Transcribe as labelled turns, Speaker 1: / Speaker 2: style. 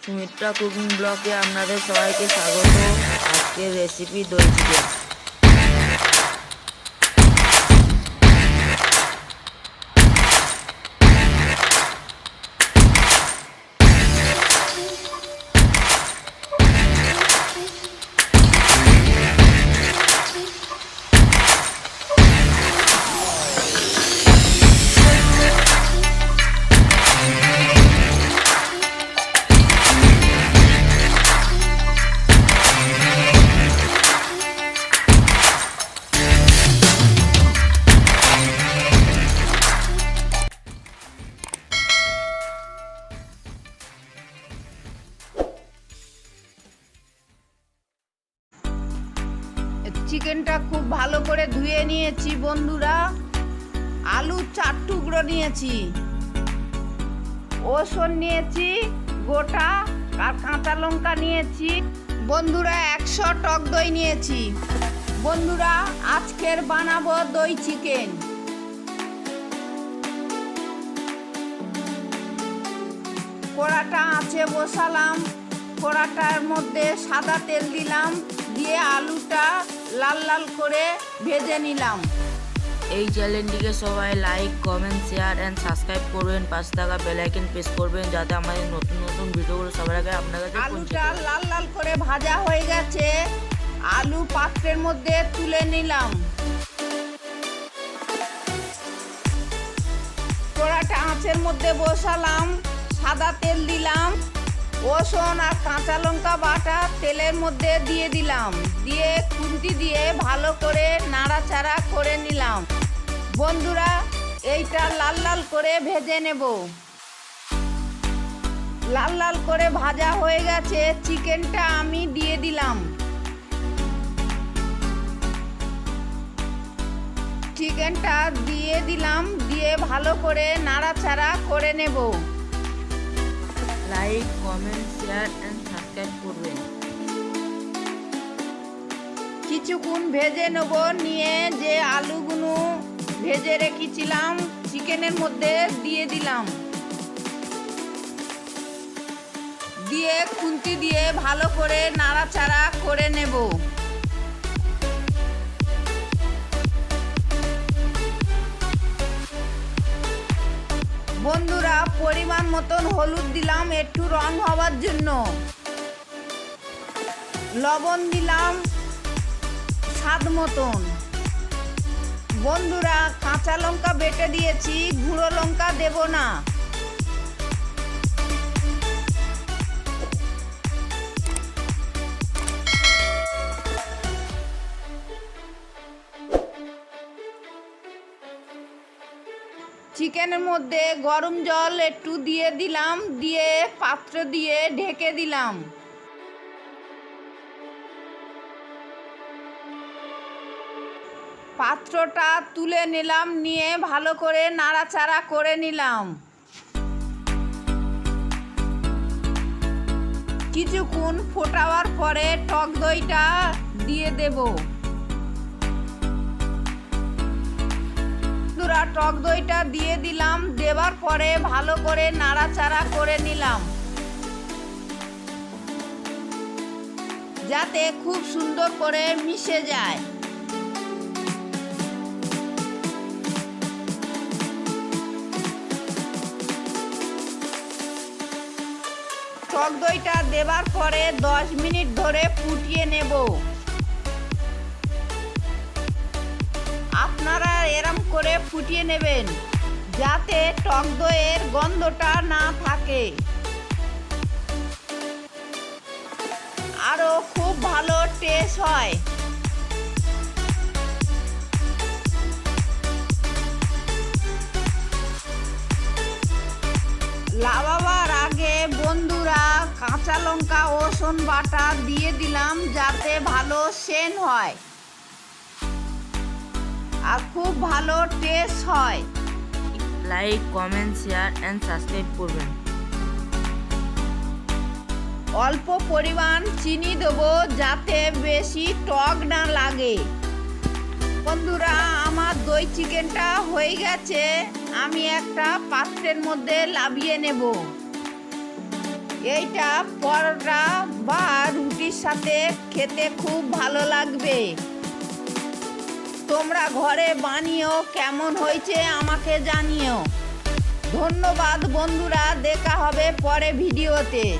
Speaker 1: Sumitra cooking ব্লগে আপনাদের সবাইকে স্বাগত। আজকের রেসিপি দই চিকেন।
Speaker 2: চিকেনটা খুব ভালো করে ধুয়ে নিয়েছি বন্ধুরা। আলু 4 টুকরো নিয়েছি, রসুন নিয়েছি গোটা আর কাঁচা লঙ্কা নিয়েছি বন্ধুরা। 100 টক দই নিয়েছি বন্ধুরা। আজকের বানাবো দই চিকেন। কড়াটা আঁচে বসালাম, কড়াটার মধ্যে সাদা তেল দিলাম, দিয়ে আলুটা লাল লাল করে ভেজে নিলাম।
Speaker 1: এই চ্যানেলটিকে সবাই like, comment, share and subscribe করবেন। পাশে থাকা বেল আইকন প্রেস করবেন যাতে আমাদের নতুন নতুন ভিডিওগুলো সবার আগে আপনার কাছে পৌঁছে
Speaker 2: আলুটা
Speaker 1: যায়।
Speaker 2: লাল লাল করে ভাজা হয়ে গেছে, আলু পাত্রের মধ্যে তুলে নিলাম। কড়াটা আঁচের মধ্যে বসালাম, সাদা তেল দিলাম, রসুন আর কাঁচা লঙ্কা বাটা তেলের মধ্যে দিয়ে দিলাম, দিয়ে খুন্তি দিয়ে ভালো করে নাড়াচাড়া করে নিলাম বন্ধুরা। এইটা লাল লাল করে ভেজে নেব। লাল লাল করে ভাজা হয়ে গেছে, চিকেনটা আমি দিয়ে দিলাম। চিকেনটা দিয়ে দিলাম, দিয়ে ভালো করে নাড়াচাড়া করে নেব।
Speaker 1: Like, comment, share and subscribe করবেন।
Speaker 2: কিছুক্ষণ ভেজে নেব, নিয়ে যে আলুগুলো ভেজে রেখেছিলাম চিকেনের মধ্যে দিয়ে দিলাম, দিয়ে খুন্তি দিয়ে ভালো করে নাড়াচাড়া করে নেব। বন্ধুরা পরিমাণ মতন হলুদ দিলাম একটু রং হওয়ার জন্য, লবণ দিলাম স্বাদ মতন। বন্ধুরা কাঁচা লঙ্কা বেটে দিয়েছি, গুঁড়ো লঙ্কা দেব না। চিকেনের মধ্যে গরম জল একটু দিয়ে দিলাম, দিয়ে পাত্র দিয়ে ঢেকে দিলাম। পাত্রটা তুলে নিলাম, নিয়ে ভালো করে নাড়াচাড়া করে নিলাম। কিছুক্ষণ ফোটাবার পরে টক দইটা দিয়ে দেব। টক দইটা দিয়ে দিলাম, দেওয়ার পরে ভালো করে নাড়াচাড়া করে নিলাম যাতে খুব সুন্দর করে মিশে যায়। টক দইটা দেওয়ার পরে 10 মিনিট ধরে ফুটিয়ে নেব। আপনারা এরম করে ফুটিয়ে নেবেন যাতে টক দইয়ের গন্ধটা না থাকে, আরো খুব ভালো টেস্ট হয়। লাগাবার আগে বন্ধুরা কাঁচা লঙ্কা রসুন বাটা দিয়ে দিলাম যাতে ভালো সেন্ট হয় আর খুব ভালো টেস্ট হয়।
Speaker 1: Like, comment, share and subscribe করবেন।
Speaker 2: অল্প পরিমাণ চিনি দেবো যাতে বেশি টক না লাগে। বন্ধুরা আমার দই চিকেনটা হয়ে গেছে, আমি একটা পাত্রের মধ্যে নামিয়ে নেব। এইটা পরোটা বা রুটির সাথে খেতে খুব ভালো লাগবে। তোমরা ঘরে বানিও, কেমন হয়েছে আমাকে জানিও। ধন্যবাদ বন্ধুরা, দেখা হবে পরে ভিডিওতে।